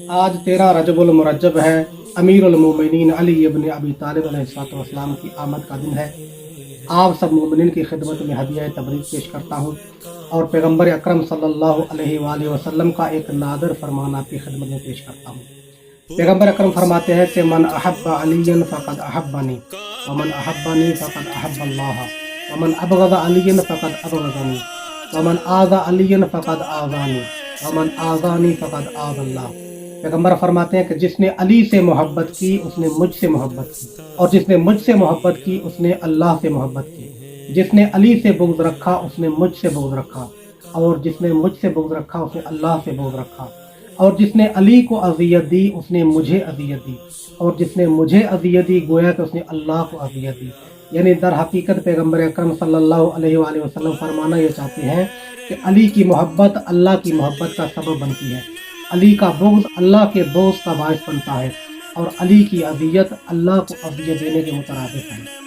آج 13 رجب المرجب ہے، امیر المومنین علی ابن ابی طالب علیہ السلام کی آمد کا دن ہے۔ آپ سب مومنین کی خدمت میں ہدیہ تبریک پیش کرتا ہوں اور پیغمبر اکرم صلی اللہ علیہ وآلہ وسلم کا ایک نادر فرمان آپ کی خدمت میں پیش کرتا ہوں۔ پیغمبر اکرم فرماتے ہیں کہ من احب علی فقد احبنی ومن احبنی فقد احب اللہ ومن ابغض علی فقد ابغضنی ومن آذى علی فقد آذانی ومن آذانی فقد آذى اللہ۔ پیغمبر فرماتے ہیں کہ جس نے علی سے محبت کی اس نے مجھ سے محبت کی، اور جس نے مجھ سے محبت کی اس نے اللہ سے محبت کی، جس نے علی سے بغض رکھا اس نے مجھ سے بغض رکھا، اور جس نے مجھ سے بغض رکھا اس نے اللہ سے بغض رکھا، اور جس نے علی کو اذیت دی اس نے مجھے اذیت دی، اور جس نے مجھے اذیت دی گویا کہ اس نے اللہ کو اذیت دی۔ یعنی در حقیقت پیغمبر اکرم صلی اللہ علیہ وآلہ وسلم فرمانا یہ چاہتے ہیں کہ علی کی محبت اللہ کی محبت کا سبب بنتی ہے، علی کا بغض اللہ کے بغض کا باعث بنتا ہے، اور علی کی اذیت اللہ کو اذیت دینے کے مترادف ہے۔